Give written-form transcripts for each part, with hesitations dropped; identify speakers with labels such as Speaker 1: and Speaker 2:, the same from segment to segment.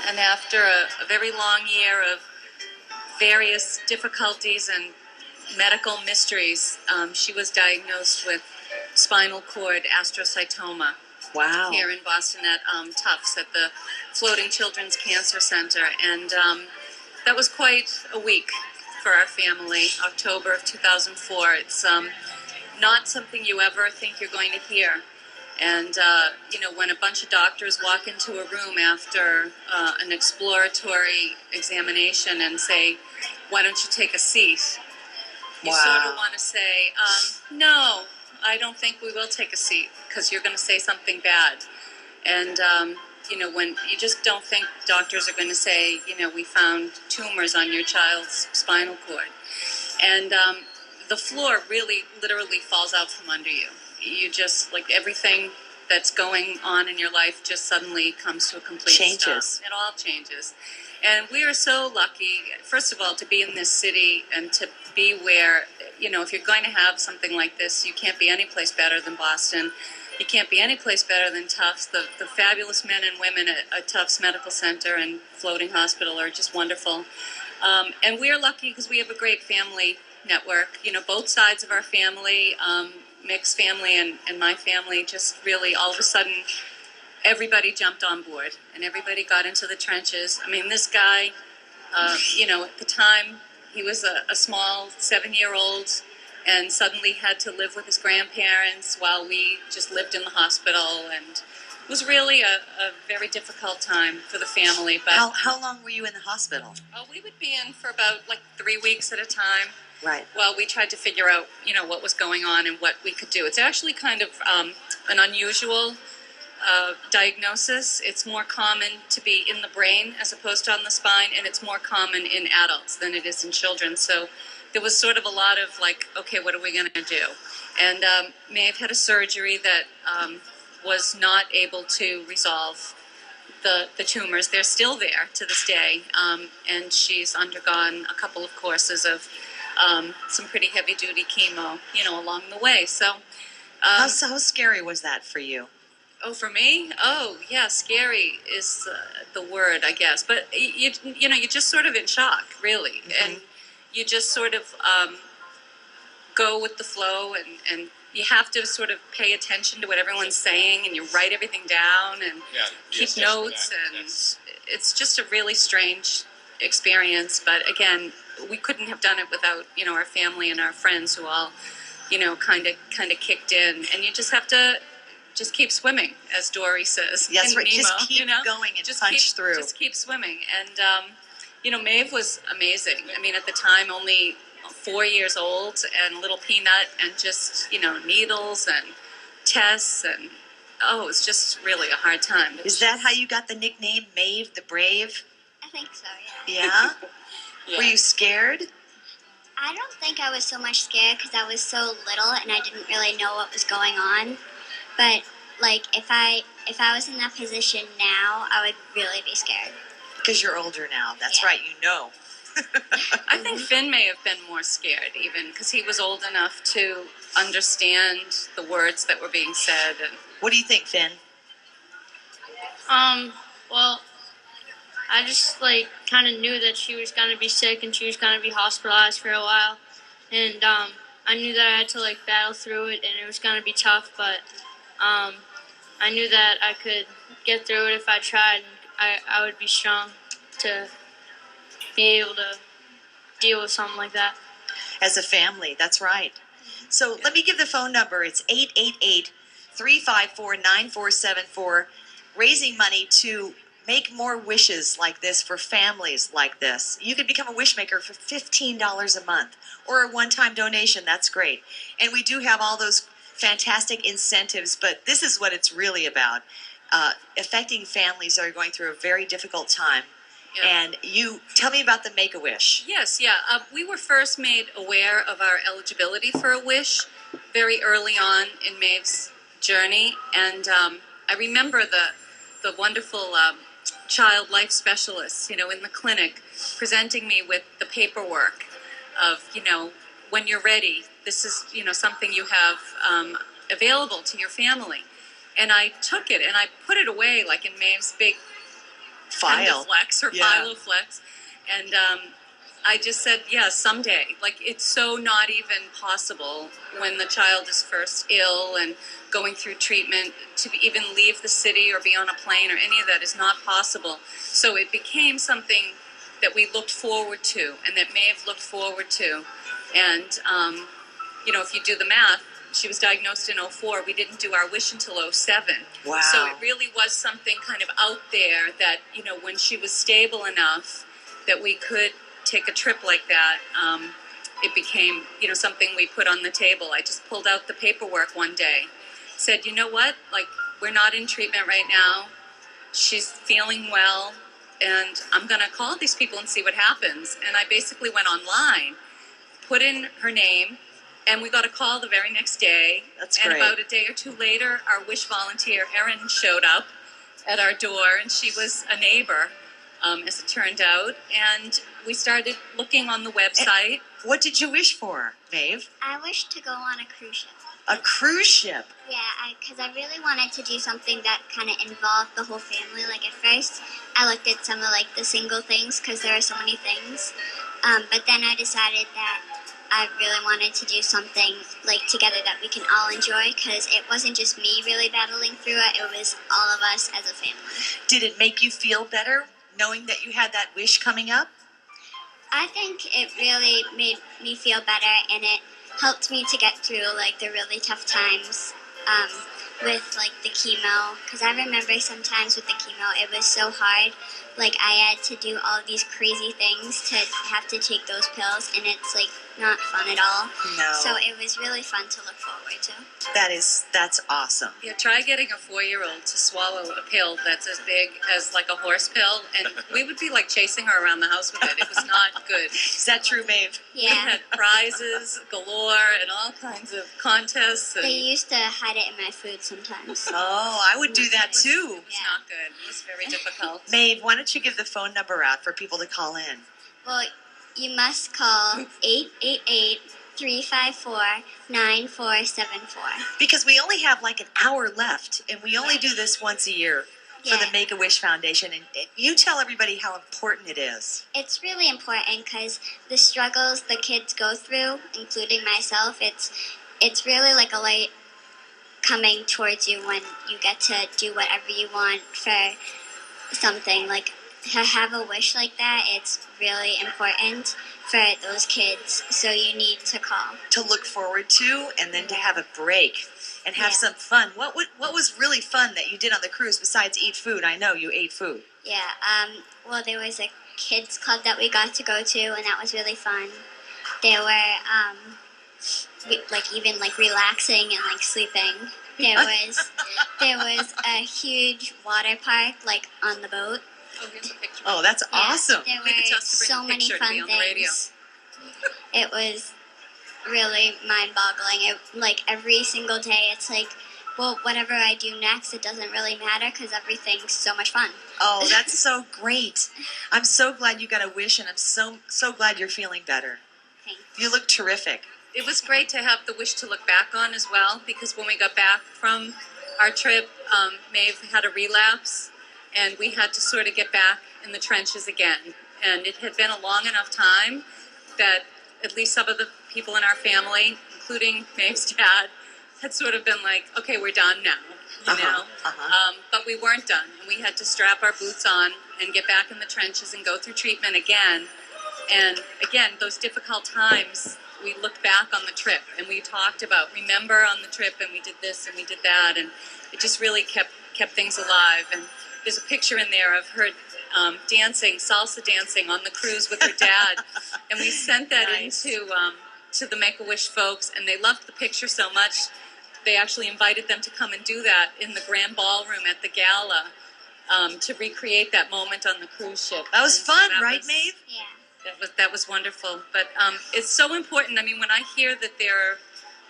Speaker 1: And after a very long year of various difficulties and medical mysteries, she was diagnosed with spinal cord astrocytoma.
Speaker 2: Wow.
Speaker 1: Here in Boston at Tufts at the Floating Children's Cancer Center. And that was quite a week for our family, October of 2004. It's not something you ever think you're going to hear. And, when a bunch of doctors walk into a room after an exploratory examination and say, why don't you take a seat? You sort of want to say, no, I don't think we will take a seat because you're going to say something bad. And, when you just don't think doctors are going to say, we found tumors on your child's spinal cord. And the floor really literally falls out from under you. You just, like, everything that's going on in your life just suddenly comes to a complete stop. It all changes. And we are so lucky, first of all, to be in this city and to be where, if you're going to have something like this, you can't be any place better than Boston. You can't be any place better than Tufts. The fabulous men and women at Tufts Medical Center and Floating Hospital are just wonderful. And we're lucky because we have a great family network. Both sides of our family, Mick's family and my family, just really all of a sudden everybody jumped on board and everybody got into the trenches. I mean, this guy, at the time, he was a small 7-year-old and suddenly had to live with his grandparents while we just lived in the hospital. And it was really a very difficult time for the family. But
Speaker 2: how long were you in the hospital?
Speaker 1: Oh, we would be in for about 3 weeks at a time.
Speaker 2: Right.
Speaker 1: Well, we tried to figure out, what was going on and what we could do. It's actually kind of an unusual diagnosis. It's more common to be in the brain as opposed to on the spine, and it's more common in adults than it is in children. So there was sort of a lot of okay, what are we going to do? And Maeve had a surgery that was not able to resolve the tumors. They're still there to this day, and she's undergone a couple of courses of some pretty heavy-duty chemo, along the way. So,
Speaker 2: how scary was that for you?
Speaker 1: Oh, for me? Oh, yeah, scary is the word, I guess. But you're just sort of in shock, really, and you just sort of go with the flow, and you have to sort of pay attention to what everyone's saying, and you write everything down and keep notes, and it's just a really strange experience. But again, we couldn't have done it without our family and our friends who all kind of kicked in, and you just have to just keep swimming, as Dory says.
Speaker 2: Yes, right.
Speaker 1: Nemo,
Speaker 2: just keep going and punch through.
Speaker 1: Just keep swimming. And Maeve was amazing. I mean, at the time, only 4 years old and a little peanut, and just needles and tests, and it was just really a hard time.
Speaker 2: Is that how you got the nickname Maeve the Brave?
Speaker 3: I think so,
Speaker 2: yeah. Yeah?
Speaker 1: Yeah.
Speaker 2: Were you scared?
Speaker 3: I don't think I was so much scared because I was so little and I didn't really know what was going on. But if I was in that position now, I would really be scared.
Speaker 2: Because you're older now. That's right.
Speaker 1: I think Finn may have been more scared even because he was old enough to understand the words that were being said. And
Speaker 2: what do you think, Finn?
Speaker 4: Well, I just kind of knew that she was going to be sick and she was going to be hospitalized for a while, and I knew that I had to battle through it, and it was going to be tough, but I knew that I could get through it if I tried, and I would be strong to be able to deal with something like that.
Speaker 2: As a family, that's right. So let me give the phone number. It's 888-354-9474, raising money to make more wishes like this for families like this. You can become a wish maker for $15 a month or a one-time donation. That's great. And we do have all those fantastic incentives, but this is what it's really about, affecting families that are going through a very difficult time. Yep. And you tell me about the Make-A-Wish.
Speaker 1: Yes, yeah. We were first made aware of our eligibility for a wish very early on in Maeve's journey, and I remember the wonderful child life specialists, in the clinic, presenting me with the paperwork of, when you're ready, this is, something you have available to your family. And I took it and I put it away in Maeve's big
Speaker 2: File.
Speaker 1: Pendaflex or
Speaker 2: Yeah.
Speaker 1: Filoflex. And I just said, yeah, someday. Like, it's so not even possible when the child is first ill and going through treatment to even leave the city or be on a plane or any of that is not possible. So it became something that we looked forward to and that Maeve looked forward to. And, if you do the math, she was diagnosed in '04. We didn't do our wish until '07.
Speaker 2: Wow.
Speaker 1: So it really was something kind of out there that, when she was stable enough that we could take a trip like that, it became, something we put on the table. I just pulled out the paperwork one day, said, you know what, like, we're not in treatment right now. She's feeling well, and I'm going to call these people and see what happens. And I basically went online, put in her name, and we got a call the very next day.
Speaker 2: That's
Speaker 1: and
Speaker 2: great.
Speaker 1: About a day or two later, our wish volunteer, Erin, showed up at our door, and she was a neighbor, as it turned out. And we started looking on the website.
Speaker 2: What did you wish for, Maeve?
Speaker 3: I wish to go on a cruise ship.
Speaker 2: A cruise ship.
Speaker 3: Yeah, because I really wanted to do something that kind of involved the whole family. Like at first, I looked at some of like the single things because there are so many things. But then I decided that I really wanted to do something like together that we can all enjoy because it wasn't just me really battling through it. It was all of us as a family.
Speaker 2: Did it make you feel better knowing that you had that wish coming up?
Speaker 3: I think it really made me feel better, and it helped me to get through like the really tough times with like the chemo. Because I remember sometimes with the chemo, it was so hard. Like I had to do all these crazy things to have to take those pills, and it's like not fun at all.
Speaker 2: No.
Speaker 3: So it was really fun to look forward to.
Speaker 2: That's awesome.
Speaker 1: Yeah, try getting a 4-year-old to swallow a pill that's as big as like a horse pill, and we would be like chasing her around the house with it. It was not good.
Speaker 2: Is that true, Maeve?
Speaker 1: We
Speaker 3: Yeah.
Speaker 1: had prizes galore and all kinds of contests. And
Speaker 3: They used to hide it in my food sometimes.
Speaker 2: Oh, I would do that too.
Speaker 1: It's not good. It was very difficult.
Speaker 2: Maeve, why don't you give the phone number out for people to call in?
Speaker 3: Well, you must call 888-354-9474.
Speaker 2: Because we only have like an hour left, and we only do this once a year for the
Speaker 3: Yeah.
Speaker 2: Make-A-Wish Foundation. And you tell everybody how important it is.
Speaker 3: It's really important because the struggles the kids go through, including myself, it's really like a light coming towards you when you get to do whatever you want for something. Like to have a wish like that, it's really important for those kids. So you need to call.
Speaker 2: To look forward to, and then to have a break and have
Speaker 3: Yeah.
Speaker 2: some fun. What was really fun that you did on the cruise besides eat food? I know you ate food.
Speaker 3: Yeah. Well, there was a kids club that we got to go to, and that was really fun. There were even relaxing and like sleeping. There was a huge water park like on the boat.
Speaker 1: Oh, here's a picture.
Speaker 2: Oh, that's
Speaker 3: Yeah,
Speaker 2: awesome.
Speaker 3: There
Speaker 1: Maybe
Speaker 3: were
Speaker 1: just to bring
Speaker 3: so
Speaker 1: a
Speaker 3: many
Speaker 1: picture to
Speaker 3: fun
Speaker 1: be on the radio.
Speaker 3: things. It was really mind-boggling. Like every single day, it's like, well, whatever I do next, it doesn't really matter because everything's so much fun.
Speaker 2: Oh, that's so great. I'm so glad you got a wish, and I'm so glad you're feeling better.
Speaker 3: Thanks.
Speaker 2: You look terrific.
Speaker 1: It was great to have the wish to look back on as well, because when we got back from our trip, Maeve had a relapse, and we had to sort of get back in the trenches again. And it had been a long enough time that at least some of the people in our family, including Maeve's dad, had sort of been like, okay, we're done now, you know? But we weren't done, and we had to strap our boots on and get back in the trenches and go through treatment again. And again, those difficult times, we looked back on the trip and we talked about, remember on the trip, and we did this and we did that, and it just really kept things alive. And there's a picture in there of her salsa dancing on the cruise with her dad, and we sent that
Speaker 2: Nice.
Speaker 1: into to the Make-A-Wish folks, and they loved the picture so much they actually invited them to come and do that in the grand ballroom at the gala, to recreate that moment on the cruise ship.
Speaker 2: That was
Speaker 1: And so
Speaker 2: fun,
Speaker 1: that
Speaker 2: right,
Speaker 1: was-
Speaker 2: Maeve?
Speaker 3: Yeah.
Speaker 1: That was wonderful. But it's so important. I mean, when I hear that there are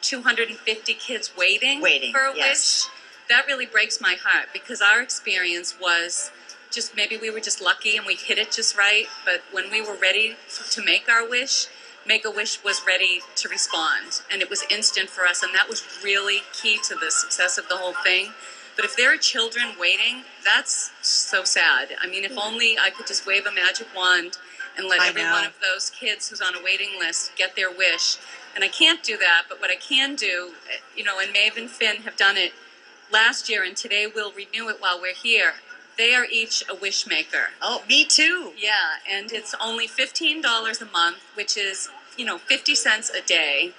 Speaker 1: 250 kids waiting for a
Speaker 2: yes.
Speaker 1: wish, that really breaks my heart, because our experience was just, maybe we were just lucky and we hit it just right. But when we were ready to make our wish, Make-A-Wish was ready to respond, and it was instant for us, and that was really key to the success of the whole thing. But if there are children waiting, that's so sad. I mean, if only I could just wave a magic wand and let
Speaker 2: I
Speaker 1: every
Speaker 2: know.
Speaker 1: one of those kids who's on a waiting list get their wish. And I can't do that, but what I can do, and Maeve and Finn have done it last year, and today we'll renew it while we're here. They are each a wish maker.
Speaker 2: Oh, me too.
Speaker 1: Yeah, and it's only $15 a month, which is, 50 cents a day.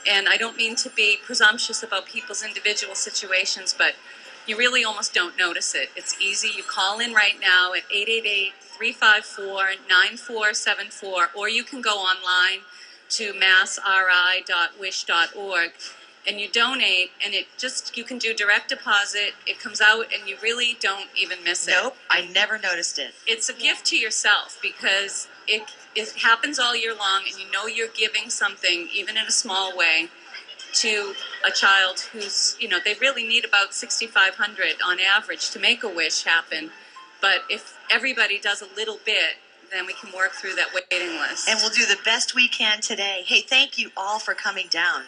Speaker 1: And I don't mean to be presumptuous about people's individual situations, but you really almost don't notice it. It's easy. You call in right now at 888-354-9474, or you can go online to massri.wish.org and you donate, and you can do direct deposit. It comes out and you really don't even miss it.
Speaker 2: Nope, I never noticed it.
Speaker 1: It's a gift to yourself because it happens all year long, and you're giving something, even in a small way, to a child who's, they really need about 6,500 on average to make a wish happen. But if everybody does a little bit, then we can work through that waiting list.
Speaker 2: And we'll do the best we can today. Hey, thank you all for coming down.